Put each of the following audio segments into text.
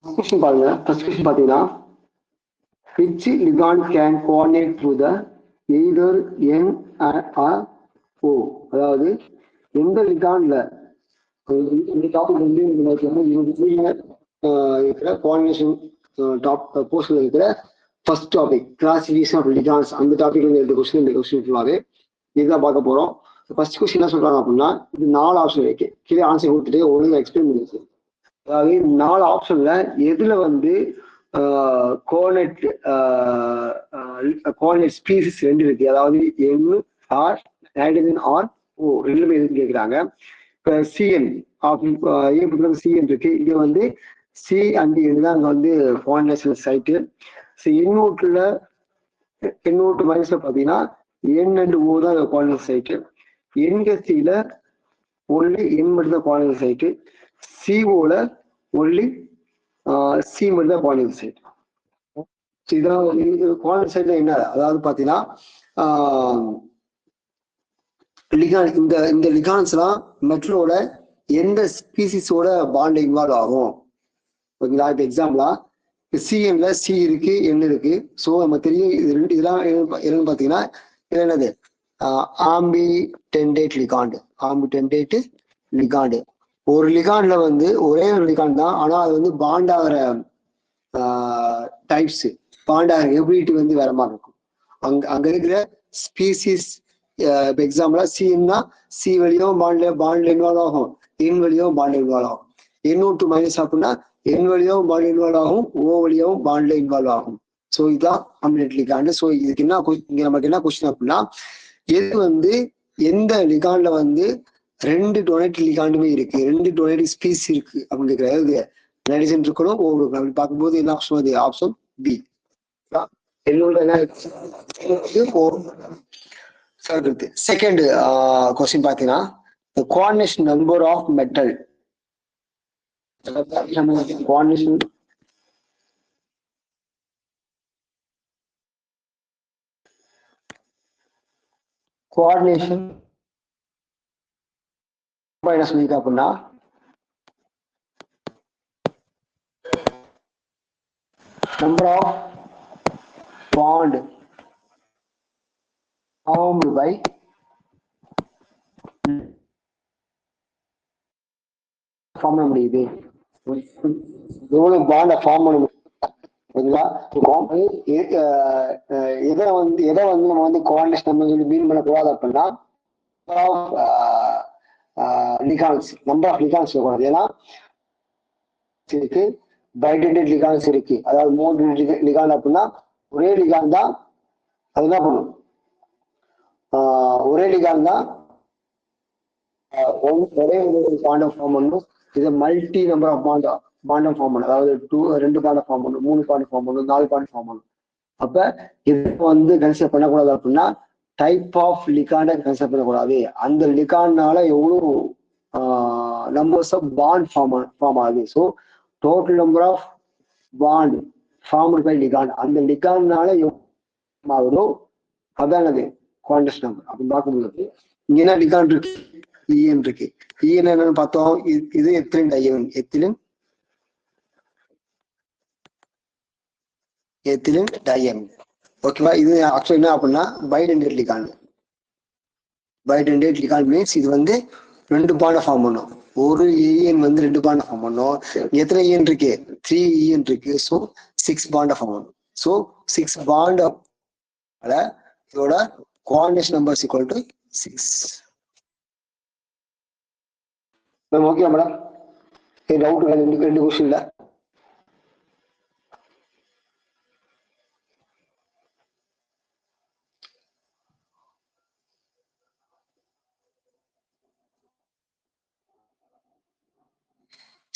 Question பாருங்க. First question பாத்தீங்கன்னா which ligand can coordinate through the either N or O. அதாவது எந்த லிகான்ல இந்த டாபிக் வந்து இருக்கிற கோஆர்டினேஷன் போஸ்ட்ல இருக்கிற first topic classification of ligands அந்த டாபிக் வந்து இந்த கொஸ்டின் ஃபுல்லாவே இதுதான் பார்க்க போறோம். ஃபர்ஸ்ட் கொஸ்டின் என்ன சொல்றாங்க அப்படின்னா இது 4 ஆப்ஷன் இருக்கு. கீழே ஆன்சர் கொடுத்துட்டு ஒழுங்கா எக்ஸ்பிளைன் பண்ணிச்சு. அதாவது 4 ஆப்ஷன்ல எதுல வந்து கோஆர்டினேட் ஸ்பீசிஸ் 2 இருக்கு. அதாவது N or nitrogen or O ரெண்டுமே எதுன்னு கேட்குறாங்க. இப்போ சிஎன் சிஎன் இருக்கு. இங்க வந்து சி அண்ட் N தான் அங்க வந்து கோஆர்டினேஷன் சைட்டு. எண்ணூட்டு மைனஸ்ல பாத்தீங்கன்னா N அண்ட் O தான் கோஆர்டினேட் சைட்டு. என்கசியில ஒன்லி N மட்டும் தான் கோஆர்டினேட் சைட்டு. சிஓல ஒன்லி சி மட்டும் தான் கோஆர்டினேட் சைட். இதான் கோஆர்டினேட் சைட்ல என்ன, அதாவது பாத்தீங்கன்னா லிகான் இந்த லிகான்ஸ்லாம் மெட்டலோட எந்த ஸ்பீசிஸோட பாண்ட் இன்வால்வ் ஆகும். ஓகேங்களா? இப்போ எக்ஸாம்பிளா சிஎன்ல சி இருக்கு, என் இருக்கு. ஸோ நம்ம தெரியும் இது ரெண்டு இதெல்லாம் என்னன்னு பாத்தீங்கன்னா இது என்னது ஆம்பிடென்டேட் லிகாண்டு. ஒரு லிகாண்ட்ல வந்து ஒரே ஒரு லிகாண்ட் தான், ஆனா அது வந்து பாண்ட் ஆகிற டைப்ஸ் பாண்ட் ஆகிற எபிலிட்டி வந்து வேற மாதிரி இருக்கும். அங்க இருக்கிற ஸ்பீசிஸ் இப்போ எக்ஸாம்பிளா சின்னா சி வழியும் பாண்ட்ல இன்வால்வ் ஆகும், என் வழியும் பாண்ட்ல இன்வால்வ் ஆகும். N2 மைனஸ் அப்படின்னா என் வழியாவும் பாண்ட் இன்வால்வ் ஆகும், ஓ வழியாவும் பாண்ட்ல இன்வால்வ் ஆகும். ஸோ இதுதான் ஆம்பிடென்ட் லிகாண்ட். ஸோ இதுக்கு என்ன இங்க நமக்கு என்ன கொஸ்டின் அப்படின்னா எது வந்து எந்த லிகாண்ட்ல வந்து 2 டொனேட் லிகாண்டுமே இருக்கு, 2 டொனேட் ஸ்பீஸ் இருக்கு அப்படின்னு கேட்கறது. நைட்ரஜன் இருக்கணும், ஓ இருக்கணும். அப்படி பார்க்கும்போது என்ன ஆப்ஷன் வருது? Option B. செகண்ட் கொஸ்டின் பாத்தீங்கன்னா coordination number of metal. Coordination என்ன சொல்லியிருக்கா அப்படின்னா number of bond formed by form பண்ண முடியுது, எவ்வளவு பாண்ட ஃபார்ம் பண்ண முடியும். எதை வந்து நம்ம வந்து கோஆர்டினேஷன் நம்ம சொல்லி மீன் பண்ணக்கூடாது அப்படின்னா நம்பர் ஆஃப் லிகான்ஸ் கூடாது. ஏன்னா இருக்கு பைடென்டேட் லிகான்ஸ் இருக்கு. அதாவது 3 லிகான் அப்படின்னா ஒரே லிகான் தான் அது என்ன பண்ணும், ஒரே லிகான் தான் ஒரே பாண்ட ஃபார்ம் பண்ணும். இதை மல்டி நம்பர் ஆஃப் பாண்டம் ஃபார்ம் பண்ணும். அதாவது 2 பாண்ட ஃபார்ம் பண்ணும், 3 பாண்ட் ஃபார்ம் பண்ணும், 4 பாண்ட் ஃபார்ம் பண்ணும். அப்ப இது வந்து கன்சிடர் பண்ணக்கூடாது அப்படின்னா டைப் ஆஃப் லிகாண்டை கன்சிடர் பண்ணக்கூடாது. அந்த லிகான்னால எவ்வளவு நம்பர்ஸ் ஆஃப் பாண்ட் ஃபார்ம் ஆகுது. So total number of bond formed by ligand, அந்த லிகான்னால எவ்வளவு ஆகுதோ அதான் அது கோஆர்டினேஷன் நம்பர் அப்படின்னு பார்க்கும்போது இங்க என்ன லிகாண்ட் இருக்கு, இஎன் இருக்கு. இஎன் என்னன்னு பார்த்தோம், இது எத்திலின் டையமின். ஓகேவா? இது ஆக்சுவலி என்ன அப்படின்னா பைடென்டேட் லிகாண்ட் மீன்ஸ் இது வந்து 2 பாண்ட ஃபார்ம் பண்ணும். ஒரு இஎன் வந்து 2 பாண்ட ஃபார்ம் பண்ணும். எத்தனை இஎன் இருக்கு? 3 இஎன் இருக்கு. ஸோ 6 பாண்ட ஃபார்ம் பண்ணும். ஸோ 6 பாண்ட் இதோட coordination number equal to 6. Okay madam, doubt 2 கொஸ்டின்ல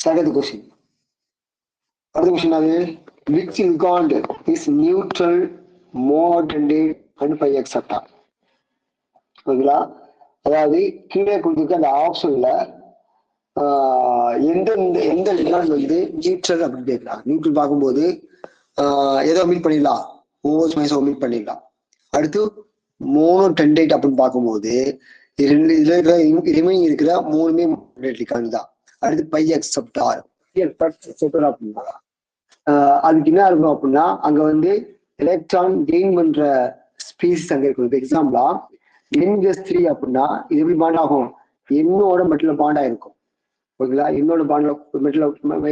செகண்ட் கொஸ்டின். அடுத்த கொஸ்டின் அது which ligand is neutral, monotendate and pi etc. ஓகேங்களா? அதாவது கீழே கொடுத்துருக்க அந்த ஆப்ஷன்ல எந்த லிகாண்ட் வந்து நியூட்ரல் அப்படின்னு கேட்கலாம். நியூட்ரல் பார்க்கும்போது எதை ஒமிட் பண்ணிடலாம், OH மைனஸ் ஒமிட் பண்ணிடலாம். அடுத்து மோனோடெண்டேட் அப்படின்னு பார்க்கும்போது இதுல ரிமைனிங் இருக்கிற 3மே லிகாண்ட் தான். அடுத்து பை எக்ஸெப்டார் அப்படின்னா அதுக்கு என்ன இருக்கும் அப்படின்னா அங்க வந்து எலக்ட்ரான் கெயின் பண்ற ஸ்பீசிஸ் அங்க இருக்கும். எக்ஸாம்பிளா N+3 அப்படின்னா இது எப்படி பாண்ட் ஆகும், என்னோட மெட்டல பாண்ட் ஆயிருக்கும். ஓகேங்களா, என்னோட பாண்ட்ல மெட்டல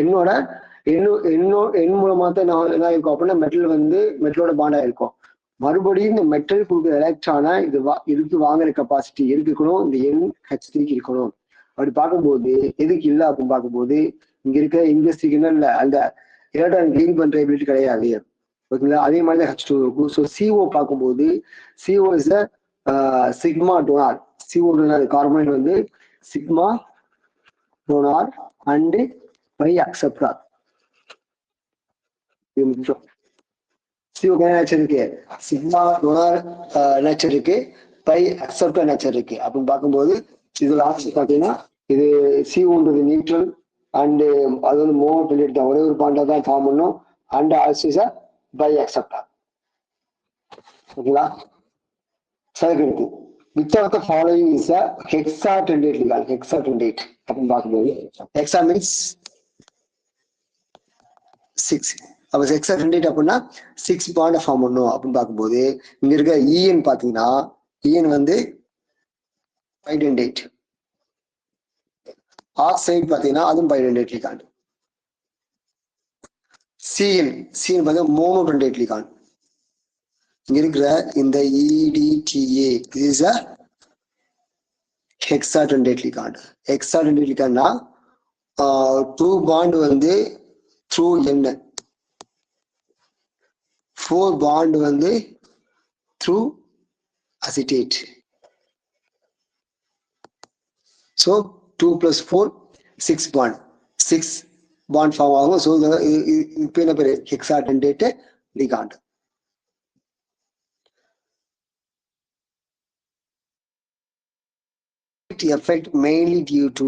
என்னோட எண் மூலமா தான் என்ன இருக்கும் அப்படின்னா மெட்டல் வந்து மெட்டலோட பாண்ட் ஆயிருக்கும். மறுபடியும் இந்த மெட்டல் கொடுக்குற எலக்ட்ரானை இதுக்கு வாங்குற கெப்பாசிட்டி எதுக்கு இருக்கணும், இந்த NH3 இருக்கணும். அப்படி பார்க்கும்போது எதுக்கு இல்லை அப்படின்னு பார்க்கும்போது இங்க இருக்க N+3 இல்ல அந்த எலக்ட்ரான் கெயின் பண்ற எபிலிட்டி கிடையாது. ஓகேங்களா, அதே மாதிரி தான் H2 இருக்கும். ஸோ CO பார்க்கும்போது CO is sigma donor. CO carbon வந்து sigma donor and pi acceptor. இது முக்கியம். CO நேச்சர் இருக்கு, சிக்மா டோனார் நேச்சர் இருக்கு, பை அக்செப்டார் நேச்சர் இருக்கு. அப்படின்னு பார்க்கும்போது இதுல ஆப்ஷன் பார்த்தீங்கன்னா இது CO நியூட்ரல் அண்ட் அது வந்து மோனோ பிளேட் தான், ஒரே ஒரு பாண்டா தான் ஃபார்ம் பண்ணும். And also is by acceptor. ஓகேங்களா, second which of the following is a hexatentate ligand? Hexatentate அப்படின்னு பார்க்கும்போது ஹெக்ஸா மீன்ஸ் 6. அப்ப ஹெக்ஸாடென்டேட் அப்படின்னா 6 பாண்ட் ஃபார்ம் பண்ணும் அப்படின்னு பார்க்கும்போது இங்க இருக்க EN பாத்தீங்கன்னா EN வந்து பைடென்டேட். ஆக்சைடு பாத்தீங்கன்னா அதுவும் பைடென்டேட் லிகாண்ட். CN பார்த்தீங்கன்னா மோனோடென்டேட் லிகாண்ட். இங்க இருக்கிற இந்த EDTA is a hexadentate ligand. Hexadentate ligandனா 2 பாண்ட் வந்து த்ரூ N, 4 பாண்ட் வந்து through acetate. So 2 + 4 6 bond, 6 bond form ஆகும். ஸோ இப்போ என்ன பேரு, hexadentate ligand. Effect mainly due to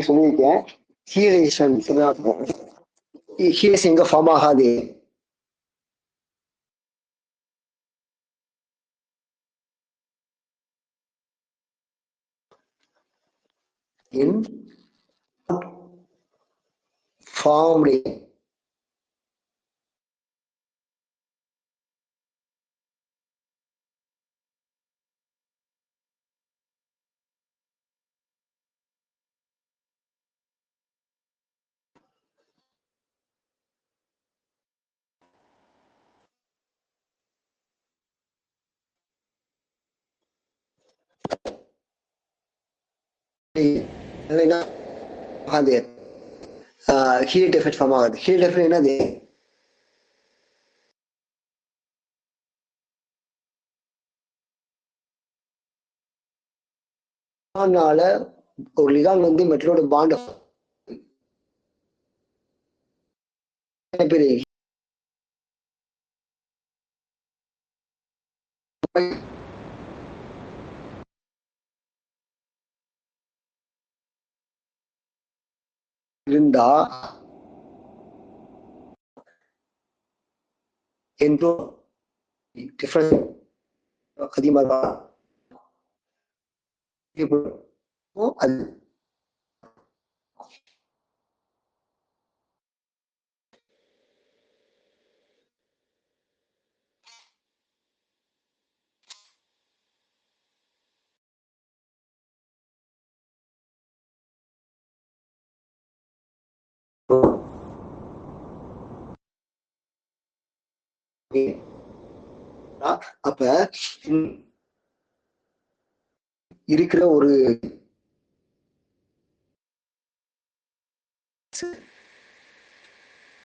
சொல்லியிருக்கேன் ஹீலேஷன். ஹீலேஷன் எங்க ஃபார்ம் ஆகாது, formed அது ஹீட் எஃபெக்ட் ஃபார்ம் ஆகுது. ஹீட் எஃபெக்ட் என்னது, அதனால ஒரு லிகாண்ட் வந்து மெட்டலோட பாண்ட் பேரு இருந்தா டிஃபரன்ஸ் அதிகமாக அது அப்ப இருக்கிற ஒரு